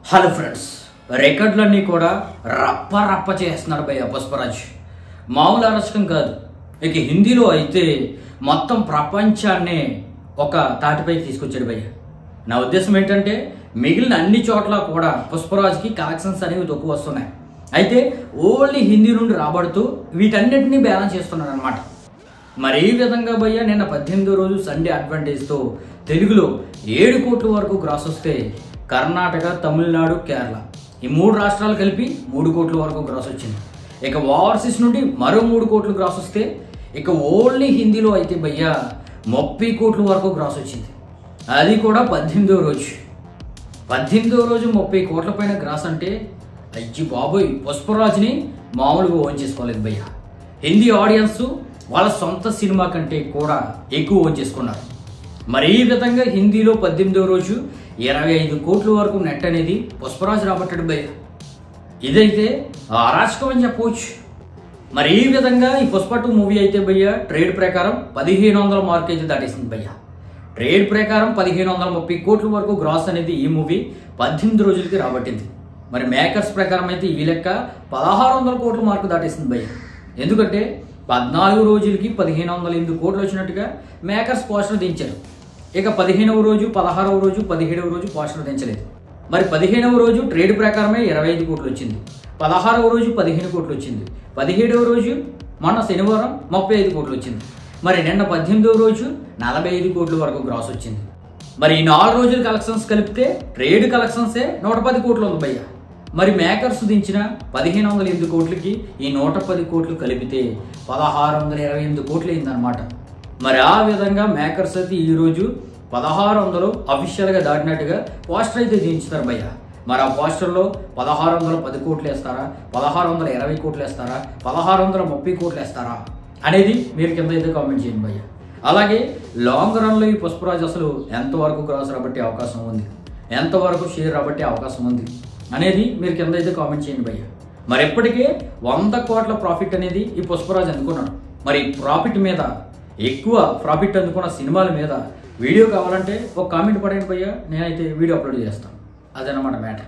Hello friends, రికార్డులన్నీ కూడా రప్ప రప్ప చేస్తున్నాడు భయ్య పుష్పరాజ్. మామూలు అరచకం కాదు. ఇక హిందీలో అయితే మొత్తం ప్రపంచాన్నే ఒక తాటిపై తీసుకొచ్చాడు భయ్య. నా ఉద్దేశం ఏంటంటే మిగిలిన అన్ని చోట్ల కూడా పుష్పరాజ్కి కలెక్షన్స్ అనేవి తక్కువ వస్తున్నాయి. అయితే ఓన్లీ హిందీ నుండి రాబడుతూ వీటన్నిటినీ బ్యాలెన్స్ చేస్తున్నాడు అనమాట. మరి ఈ విధంగా భయ్య నిన్న 18వ రోజు సండే అడ్వాంటేజ్తో తెలుగులో 7 కోట్ల వరకు గ్రాస్ వస్తే కర్ణాటక, తమిళనాడు, కేరళ ఈ 3 రాష్ట్రాలు కలిపి 3 కోట్ల వరకు గ్రాస్ వచ్చింది. ఇక ఓవర్సీస్ నుండి మరో 3 కోట్లు గ్రాస్ వస్తే ఇక ఓన్లీ హిందీలో అయితే భయ్య 30 కోట్ల వరకు గ్రాస్ వచ్చింది. అది కూడా 18వ రోజు. 18వ రోజు 30 కోట్ల పైన గ్రాస్ అంటే అయ్యి బాబోయ్, పుష్పరాజ్ని మామూలుగా ఓన్ చేసుకోలేదు భయ్య. హిందీ ఆడియన్స్ వాళ్ళ సొంత సినిమా కంటే కూడా ఎక్కువ ఓన్ చేసుకున్నారు. మరి ఈ విధంగా హిందీలో 18వ రోజు 25 కోట్ల వరకు నెట్ అనేది పుష్పరాజ్ రాబట్టాడు భయ్య. ఇదైతే అరాచకం అని చెప్పవచ్చు. మరి ఈ విధంగా ఈ పుష్ప 2 మూవీ అయితే భయ్య ట్రేడ్ ప్రకారం 1500 మార్క్ అయితే దాటేసింది భయ్య. ట్రేడ్ ప్రకారం 1530 కోట్ల వరకు గ్రాస్ అనేది ఈ మూవీ 18 రోజులకి రాబట్టింది. మరి మేకర్స్ ప్రకారం అయితే ఈ లెక్క 1600 కోట్ల మార్కు దాటేసింది భయ్య. ఎందుకంటే 14 రోజులకి 1508 కోట్లు వచ్చినట్టుగా మేకర్స్ పోస్టర్ దించారు. ఇక 15వ రోజు, 16వ రోజు, 17వ రోజు పోస్టర్ దించలేదు. మరి 15వ రోజు ట్రేడ్ ప్రకారమే 25 కోట్లు వచ్చింది. 16వ రోజు 15 కోట్లు వచ్చింది. 17వ రోజు మొన్న శనివారం 35 కోట్లు వచ్చింది. మరి నిన్న 18వ రోజు 45 కోట్ల వరకు గ్రాస్ వచ్చింది. మరి ఈ 4 రోజుల కలెక్షన్స్ కలిపితే ట్రేడ్ కలెక్షన్సే 110 కోట్లు ఉంది భయ్య. మరి మేకర్స్ దించిన 1508 కోట్లకి ఈ 110 కోట్లు కలిపితే 1628 కోట్లు అయిందనమాట. మరి ఆ విధంగా మేకర్స్ అయితే ఈరోజు 1600 అఫీషియల్గా దాటినట్టుగా పోస్టర్ అయితే దించుతారు భయ్య. మరి ఆ పోస్టర్లో 1610 కోట్లు వేస్తారా, 1620 కోట్లు వేస్తారా, 1630 కోట్లు వేస్తారా అనేది మీరు కింద అయితే కామెంట్ చేయండి భయ్య. అలాగే లాంగ్ రన్లో ఈ పుష్పరాజ్ అసలు ఎంతవరకు గ్రాస్ రాబట్టే అవకాశం ఉంది, ఎంతవరకు షేర్ రాబట్టే అవకాశం ఉంది అనేది మీరు కింద అయితే కామెంట్ చేయండి భయ్య. మరి ఎప్పటికే 100 కోట్ల ప్రాఫిట్ అనేది ఈ పుష్పరాజ్ అందుకున్నాడు. మరి ప్రాఫిట్ మీద ఎక్కువ ప్రాఫిట్ అందుకున్న సినిమాల మీద వీడియో కావాలంటే ఒక కామెంట్ పడండి భయ్య, నేనైతే వీడియో అప్లోడ్ చేస్తాను. అదన్నమాట మ్యాటర్.